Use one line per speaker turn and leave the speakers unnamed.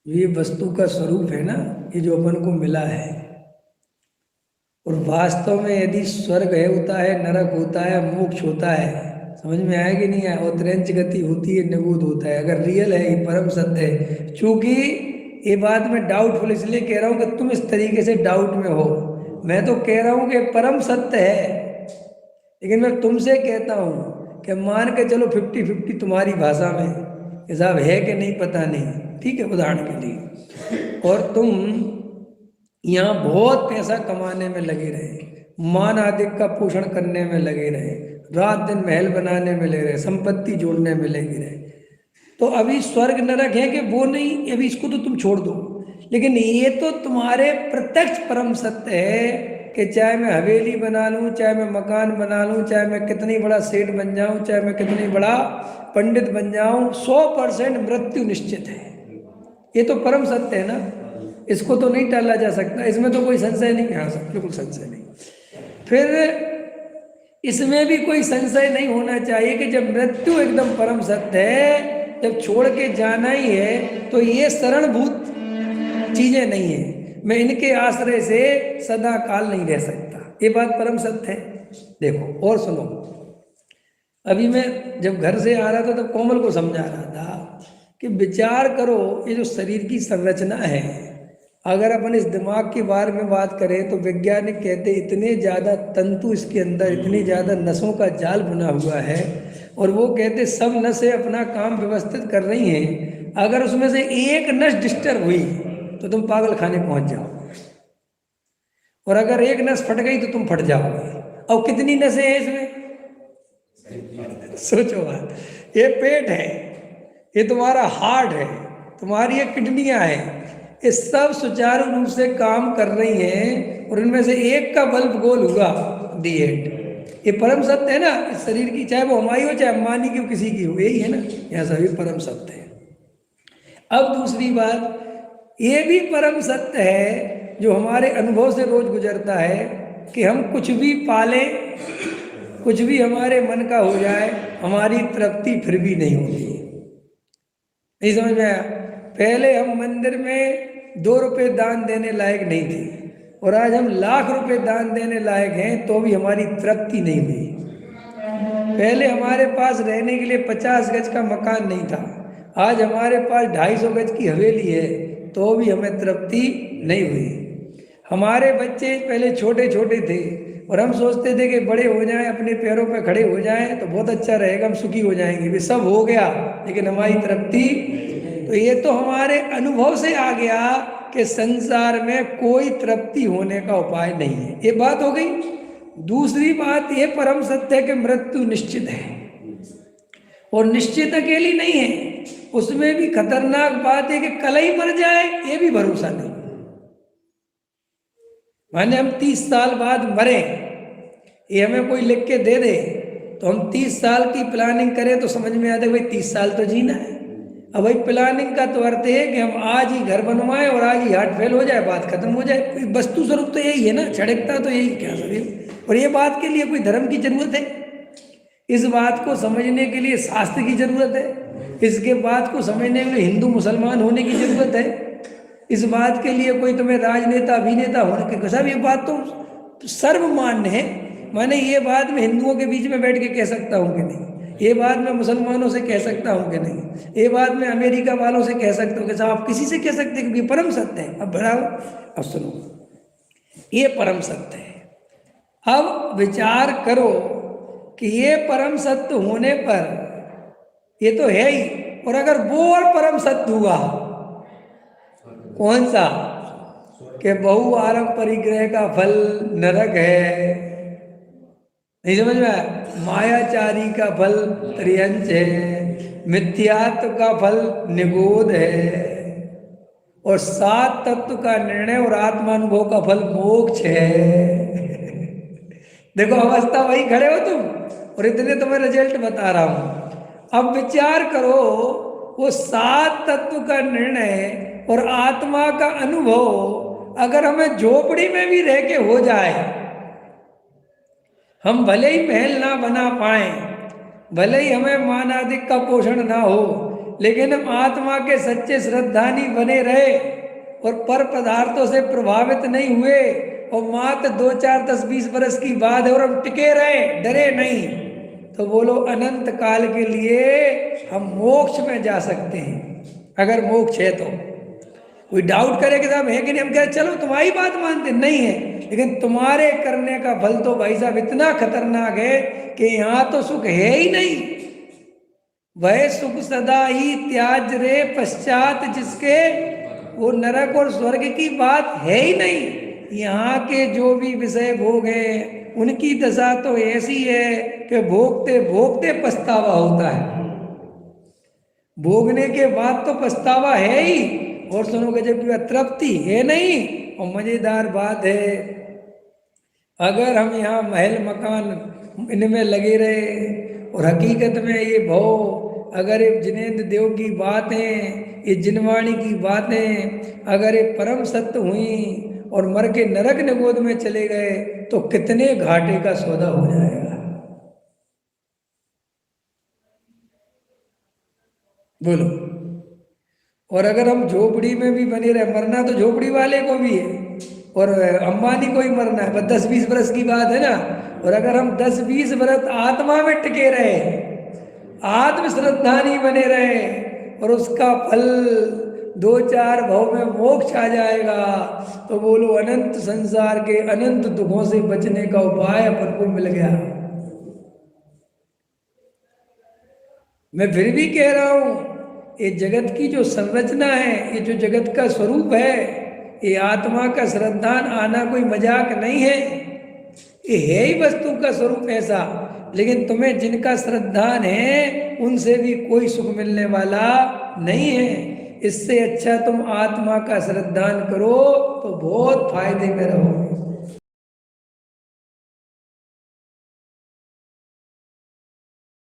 ये वस्तु का स्वरूप है ना, ये जो अपन को मिला है। और वास्तव में यदि स्वर्ग है होता है, नरक होता है, मोक्ष होता है, समझ में आया कि नहीं आया? और त्रेंच गति होती है, निगूत होता है। अगर रियल है, ये परम सत्य है। चूंकि ये बात मैं डाउटफुल इसलिए कह रहा हूं कि तुम इस तरीके से डाउट में हो। मैं तो कह रहा हूं कि परम सत्य है, लेकिन मैं तुमसे कहता हूं कि मान के चलो 50-50 तुम्हारी भाषा में हिसाब है कि नहीं पता नहीं, ठीक है, उदाहरण के लिए। और तुम यहाँ बहुत पैसा कमाने में लगे रहे, मान आदि का पोषण करने में लगे रहे, रात दिन महल बनाने में लगे रहे, संपत्ति जोड़ने में लगे रहे, तो अभी स्वर्ग नरक है कि वो नहीं, अभी इसको तो तुम छोड़ दो। लेकिन ये तो तुम्हारे प्रत्यक्ष परम सत्य है कि चाहे मैं हवेली बना लूं, चाहे मैं मकान बना लूं, चाहे मैं कितनी बड़ा सेठ बन जाऊं, चाहे मैं कितनी बड़ा पंडित बन जाऊं, 100% मृत्यु निश्चित है। ये तो परम सत्य है ना, इसको तो नहीं टाला जा सकता, इसमें तो कोई संशय नहीं। हाँ सर, बिल्कुल संशय नहीं। फिर इसमें भी कोई संशय नहीं होना चाहिए कि जब मृत्यु एकदम परम सत्य है, जब छोड़ के जाना ही है, तो ये शरणभूत चीजें नहीं है, मैं इनके आश्रय से सदा काल नहीं रह सकता। ये बात परम सत्य है। देखो और सुनो, अभी मैं जब घर से आ रहा था तब कोमल को समझा रहा था कि विचार करो, ये जो शरीर की संरचना है, अगर अपन इस दिमाग के बारे में बात करें तो वैज्ञानिक कहते इतने ज़्यादा तंतु इसके अंदर, इतनी ज़्यादा नसों का जाल बना हुआ है, और वो कहते सब नसें अपना काम व्यवस्थित कर रही हैं। अगर उसमें से एक नस डिस्टर्ब हुई तो तुम पागल खाने पहुंच जाओ, और अगर एक नस फट गई तो तुम फट जाओगे। और कितनी नसें हैं इसमें? सोचो बात, ये पेट है, ये तुम्हारा हार्ट है, तुम्हारी ये किडनियां हैं, ये सब सुचारू रूप से काम कर रही हैं, और इनमें से एक का बल्ब गोल हुआ, दी एंड। ये परम सत्य है ना इस शरीर की, चाहे वो हमारी हो चाहे अंबानी की हो, किसी की हो, यही है ना, यह सभी परम सत्य है। अब दूसरी बात, ये भी परम सत्य है जो हमारे अनुभव से रोज गुजरता है कि हम कुछ भी पालें, कुछ भी हमारे मन का हो जाए, हमारी तृप्ति फिर भी नहीं होती। नहीं समझ में आया? पहले हम मंदिर में 2 रुपए दान देने लायक नहीं थे, और आज हम लाख रुपए दान देने लायक हैं, तो भी हमारी तृप्ति नहीं हुई। पहले हमारे पास रहने के लिए 50 गज का मकान नहीं था, आज हमारे पास 250 गज की हवेली है, तो भी हमें तृप्ति नहीं हुई। हमारे बच्चे पहले छोटे छोटे थे, और हम सोचते थे कि बड़े हो जाएं, अपने पैरों पर खड़े हो जाएं तो बहुत अच्छा रहेगा, हम सुखी हो जाएंगे। वे सब हो गया, लेकिन हमारी तृप्ति, तो ये तो हमारे अनुभव से आ गया कि संसार में कोई तृप्ति होने का उपाय नहीं है। ये बात हो गई। दूसरी बात, ये परम सत्य है कि मृत्यु निश्चित है, और निश्चित अकेली नहीं है, उसमें भी खतरनाक बात है कि कल ही मर जाए, ये भी भरोसा नहीं। माने हम 30 साल बाद मरे, ये हमें कोई लिख के दे दे, तो हम 30 साल की प्लानिंग करें तो समझ में आता है भाई 30 साल तो जीना है। अब भाई प्लानिंग का तो अर्थ है कि हम आज ही घर बनवाएं और आज ही हार्ट फेल हो जाए, बात खत्म हो जाए। वस्तु स्वरूप तो यही है ना, क्षणिकता तो यही क्या सभी। और ये बात के लिए कोई धर्म की जरूरत है? इस बात को समझने के लिए शास्त्र की जरूरत है? इसके बात को समझने के लिए हिंदू मुसलमान होने की जरूरत है? इस बात के लिए कोई तुम्हें राजनेता अभिनेता होने के? सब ये बात तो सर्वमान्य है। माने ये बात मैं हिंदुओं के बीच में बैठ के कह सकता हूँ कि नहीं, ये बात मैं मुसलमानों से कह सकता हूँ कि नहीं, ये बात मैं अमेरिका वालों से कह सकता हूँ कि साहब आप किसी से कह सकते हैं, क्योंकि परम सत्य है। अब बढ़ाओ, अब सुनो, ये परम सत्य है। अब विचार करो कि ये परम सत्य होने पर ये तो है ही, और अगर वो और परम सत्य हुआ, कौन सा? कि बहु आरंभ परिग्रह का फल नरक है, नहीं समझ में आया? मायाचारी का फल त्रियंच है, मिथ्यात्व का फल निगोद है, और 7 तत्व का निर्णय और आत्मानुभव का फल मोक्ष है। देखो अवस्था वही खड़े हो तुम, और इतने तो मैं रिजल्ट बता रहा हूं। अब विचार करो, वो 7 तत्व का निर्णय और आत्मा का अनुभव अगर हमें झोपड़ी में भी रह के हो जाए, हम भले ही महल ना बना पाए, भले ही हमें मान आदि का पोषण ना हो, लेकिन हम आत्मा के सच्चे श्रद्धानी बने रहे और पर पदार्थों से प्रभावित नहीं हुए और मात्र 2 4 10 20 बरस की बात है और हम टिके रहे, डरे नहीं, तो बोलो अनंत काल के लिए हम मोक्ष में जा सकते हैं। अगर मोक्ष है तो कोई डाउट करे कि साहब है कि नहीं, हम कह चलो तुम्हारी बात मानते नहीं है, लेकिन तुम्हारे करने का फल तो भाई साहब इतना खतरनाक है कि यहां तो सुख है ही नहीं। वह सुख सदा ही त्याज रे पश्चात जिसके, वो नरक और स्वर्ग की बात है ही नहीं। यहाँ के जो भी विषय भोग है उनकी दशा तो ऐसी है कि भोगते भोगते पछतावा होता है, भोगने के बाद तो पछतावा है ही, और सुनोगे जब तृप्ति है नहीं। और मजेदार बात है, अगर हम यहाँ महल मकान इनमें लगे रहे और हकीकत में ये भव, अगर ये जिनेंद्र देव की बातें, ये जिनवाणी की बातें अगर ये परम सत्य हुई और मर के नरक निगोद में चले गए तो कितने घाटे का सौदा हो जाएगा। बोलो। और अगर हम झोपड़ी में भी बने रहे, मरना तो झोपड़ी वाले को भी है और अंबानी को ही मरना है, बस 10 20 बरस की बात है ना। और अगर हम 10 20 बरस आत्मा में टिके रहे, आत्म श्रद्धानी बने रहे और उसका फल 2 4 भव में मोक्ष आ जाएगा, तो बोलो अनंत संसार के अनंत दुखों से बचने का उपाय अपन को मिल गया। मैं फिर भी कह रहा हूं, ये जगत की जो संरचना है, ये जो जगत का स्वरूप है, ये आत्मा का श्रद्धान आना कोई मजाक नहीं है, ये है ही वस्तु का स्वरूप ऐसा। लेकिन तुम्हें जिनका श्रद्धान है उनसे भी कोई सुख मिलने वाला नहीं है। इससे अच्छा तुम आत्मा का श्रद्धान करो तो बहुत फायदे में रहोगे।